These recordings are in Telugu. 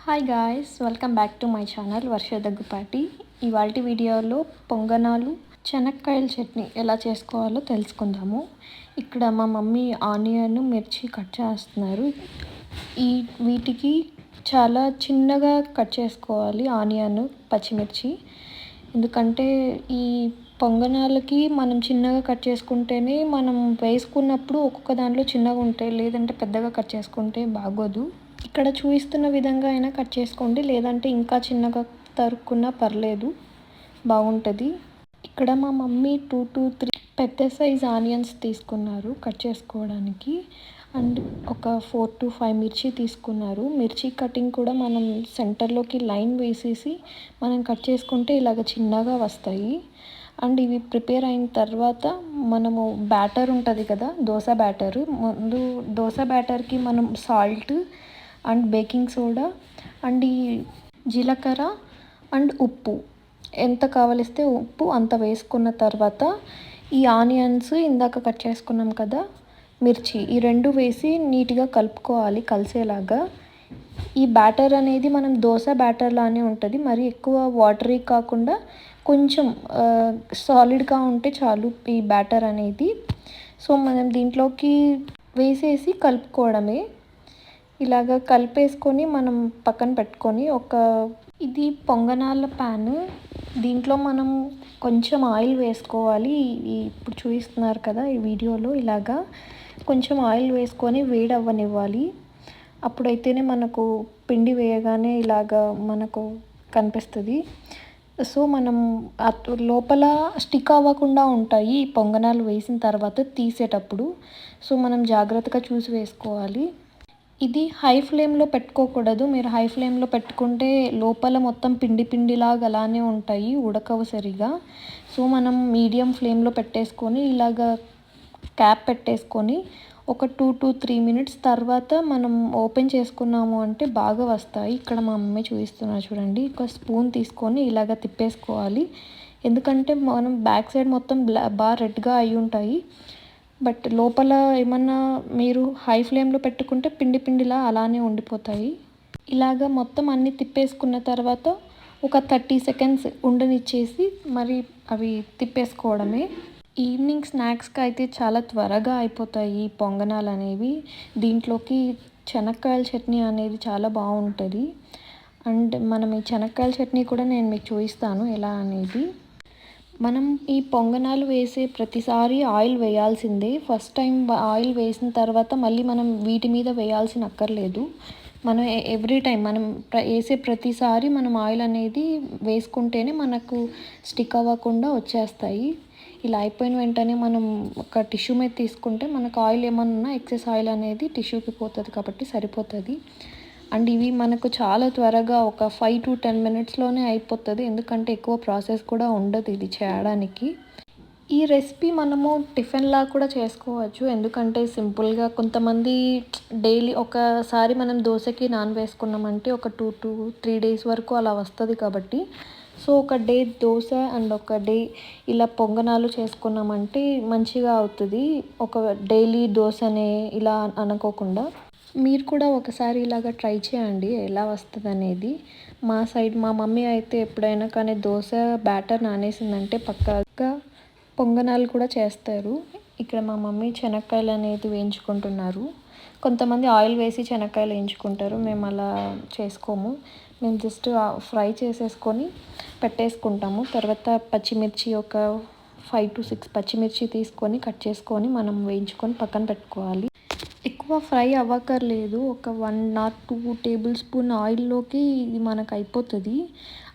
Hi guys, welcome back to my channel Varsha Daggubati. ఇవాల్టి వీడియోలో పొంగనాలు శనక్కాయల చట్నీ ఎలా చేసుకోవాలో తెలుసుకుందాము. ఇక్కడ మా మమ్మీ ఆనియన్ మిర్చి కట్ చేస్తున్నారు. వీటికి చాలా చిన్నగా కట్ చేసుకోవాలి ఆనియన్ పచ్చిమిర్చి. ఎందుకంటే ఈ పొంగనాలకి మనం చిన్నగా కట్ చేసుకుంటేనే మనం వేసుకున్నప్పుడు ఒక్కొక్క దాంట్లో చిన్నగా ఉంటాయి, లేదంటే పెద్దగా కట్ చేసుకుంటే బాగోదు. ఇక్కడ చూపిస్తున్న విధంగా అయినా కట్ చేసుకోండి, లేదంటే ఇంకా చిన్నగా తరుక్కున్నా పర్లేదు, బాగుంటుంది. ఇక్కడ మా మమ్మీ 2 to 3 పెద్ద సైజ్ ఆనియన్స్ తీసుకున్నారు కట్ చేసుకోవడానికి. అండ్ ఒక 4 to 5 మిర్చి తీసుకున్నారు. మిర్చి కటింగ్ కూడా మనం సెంటర్లోకి లైన్ వేసేసి మనం కట్ చేసుకుంటే ఇలాగ చిన్నగా వస్తాయి. అండ్ ఇవి ప్రిపేర్ అయిన తర్వాత మనము బ్యాటర్ ఉంటుంది కదా, దోశ బ్యాటర్. ముందు దోశ బ్యాటర్కి మనం salt and baking soda and ఈ జీలకర్ర అండ్ ఉప్పు ఎంత కావలిస్తే ఉప్పు అంత వేసుకున్న తర్వాత ఈ ఆనియన్స్ ఇందాక కట్ చేసుకున్నాం కదా, మిర్చి, ఈ రెండు వేసి నీట్గా కలుపుకోవాలి కలిసేలాగా. ఈ బ్యాటర్ అనేది మనం దోశ బ్యాటర్ లానే ఉంటుంది, మరి ఎక్కువ వాటరీ కాకుండా కొంచెం సాలిడ్గా ఉంటే చాలు ఈ బ్యాటర్ అనేది. సో మనం దీంట్లోకి వేసేసి కలుపుకోవడమే. ఇలాగ కలిపేసుకొని మనం పక్కన పెట్టుకొని ఇది పొంగనాల ప్యాన్. దీంట్లో మనం కొంచెం ఆయిల్ వేసుకోవాలి. ఇప్పుడు చూపిస్తున్నారు కదా ఈ వీడియోలో, ఇలాగా కొంచెం ఆయిల్ వేసుకొని వేడవ్వనివ్వాలి. అప్పుడైతేనే మనకు పిండి వేయగానే ఇలాగా మనకు కనిపిస్తుంది. సో మనం లోపల స్టిక్ అవ్వకుండా ఉంటాయి ఈ పొంగనాలు వేసిన తర్వాత తీసేటప్పుడు. సో మనం జాగ్రత్తగా చూసి వేసుకోవాలి. ఇది హై ఫ్లేమ్లో పెట్టుకోకూడదు. మీరు హై ఫ్లేమ్లో పెట్టుకుంటే లోపల మొత్తం పిండిలాగా అలానే ఉంటాయి, ఉడకవు సరిగా. సో మనం మీడియం ఫ్లేమ్లో పెట్టేసుకొని ఇలాగ క్యాప్ పెట్టేసుకొని ఒక 2 to 3 మినిట్స్ తర్వాత మనం ఓపెన్ చేసుకున్నాము అంటే బాగా వస్తాయి. ఇక్కడ మా మమ్మీ చూపిస్తున్నారు చూడండి. ఒక స్పూన్ తీసుకొని ఇలాగ తిప్పేసుకోవాలి. ఎందుకంటే మనం బ్యాక్ సైడ్ మొత్తం బాగా రెడ్గా అయి ఉంటాయి. బట్ లోపల ఏమన్నా మీరు హై ఫ్లేమ్లో పెట్టుకుంటే పిండిలా అలానే ఉండిపోతాయి. ఇలాగ మొత్తం అన్నీ తిప్పేసుకున్న తర్వాత ఒక 30 సెకండ్స్ ఉండనిచ్చేసి మరి అవి తిప్పేసుకోవడమే. ఈవినింగ్ స్నాక్స్కి అయితే చాలా త్వరగా అయిపోతాయి ఈ పొంగనాలు అనేవి. దీంట్లోకి శనక్కాయల చట్నీ అనేది చాలా బాగుంటుంది. అండ్ మనం ఈ శనక్కాయల చట్నీ కూడా నేను మీకు చూపిస్తాను ఎలా అనేది. మనం ఈ పొంగనాలు వేసే ప్రతిసారి ఆయిల్ వేయాల్సిందే. ఫస్ట్ టైం ఆయిల్ వేసిన తర్వాత మళ్ళీ మనం వీటి మీద వేయాల్సిన అక్కర్లేదు. మనం ఎవ్రీ టైం మనం వేసే ప్రతిసారి మనం ఆయిల్ అనేది వేసుకుంటేనే మనకు స్టిక్ అవ్వకుండా వచ్చేస్తాయి. ఇలా అయిపోయిన వెంటనే మనం ఒక టిష్యూ మీద తీసుకుంటే మనకు ఆయిల్ ఏమన్నా ఎక్సెస్ ఆయిల్ అనేది టిష్యూకి పోతుంది కాబట్టి సరిపోతుంది. అండ్ ఇవి మనకు చాలా త్వరగా ఒక 5 to 10 మినిట్స్లోనే అయిపోతుంది. ఎందుకంటే ఎక్కువ ప్రాసెస్ కూడా ఉండదు ఇది చేయడానికి. ఈ రెసిపీ మనము టిఫిన్లా కూడా చేసుకోవచ్చు. ఎందుకంటే సింపుల్గా కొంతమంది డైలీ ఒకసారి మనం దోశకి వేసుకున్నామంటే ఒక 2 to 3 డేస్ వరకు అలా వస్తుంది కాబట్టి. సో ఒక డే దోశ అండ్ ఒక డే ఇలా పొంగనాలు చేసుకున్నామంటే మంచిగా అవుతుంది. ఒక డైలీ దోశనే ఇలా అనుకోకుండా మీరు కూడా ఒకసారి ఇలాగ ట్రై చేయండి ఎలా వస్తుంది అనేది. మా మమ్మీ అయితే ఎప్పుడైనా కానీ దోశ బ్యాటర్ నానేసిందంటే పక్కాగా పొంగనాలు కూడా చేస్తారు. ఇక్కడ మా మమ్మీ శనక్కాయలు అనేది వేయించుకుంటున్నారు. కొంతమంది ఆయిల్ వేసి శనక్కాయలు వేయించుకుంటారు, మేము అలా చేసుకోము. మేము జస్ట్ ఫ్రై చేసేసుకొని పెట్టేసుకుంటాము. తర్వాత పచ్చిమిర్చి ఒక 5 to 6 పచ్చిమిర్చి తీసుకొని కట్ చేసుకొని మనం వేయించుకొని పక్కన పెట్టుకోవాలి. ఎక్కువ ఫ్రై అవ్వక్కర్లేదు. ఒక 1 or 2 టేబుల్ స్పూన్ ఆయిల్లోకి ఇది మనకు అయిపోతుంది.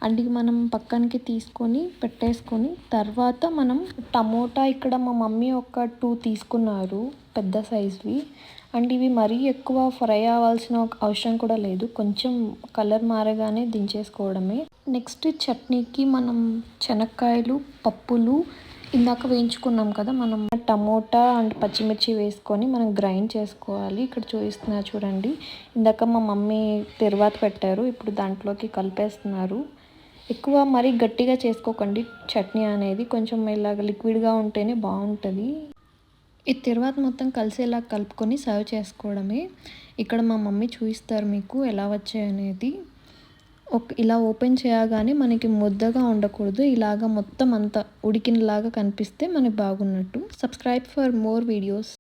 అండ్ ఇవి మనం పక్కనకి తీసుకొని పెట్టేసుకొని తర్వాత మనం టమోటా, ఇక్కడ మా మమ్మీ ఒక 2 తీసుకున్నారు పెద్ద సైజ్వి. అండ్ ఇవి మరీ ఎక్కువ ఫ్రై అవ్వాల్సిన అవసరం కూడా లేదు, కొంచెం కలర్ మారగానే దించేసుకోవడమే. నెక్స్ట్ చట్నీకి మనం శనక్కాయలు, పప్పులు ఇందాక వేయించుకున్నాం కదా, మనం టమోటా అండ్ పచ్చిమిర్చి వేసుకొని మనం గ్రైండ్ చేసుకోవాలి. ఇక్కడ చూపిస్తున్నా చూడండి. ఇందాక మా మమ్మీ తిరువాత పెట్టారు, ఇప్పుడు దాంట్లోకి కలిపేస్తున్నారు. ఎక్కువ మరీ గట్టిగా చేసుకోకండి చట్నీ అనేది, కొంచెం ఇలాగ లిక్విడ్గా ఉంటేనే బాగుంటుంది. ఈ తిరువాత మొత్తం కలిసేలా కలుపుకొని సర్వ్ చేసుకోవడమే. ఇక్కడ మా మమ్మీ చూపిస్తారు మీకు ఎలా వచ్చాయనేది. ఇలా ఓపెన్ చేయగానే మనకి ముద్దగా ఉండకూడదు, ఇలాగ మొత్తం అంతా ఉడికినలాగా కనిపిస్తే మనకి బాగున్నట్టు. Subscribe for more videos.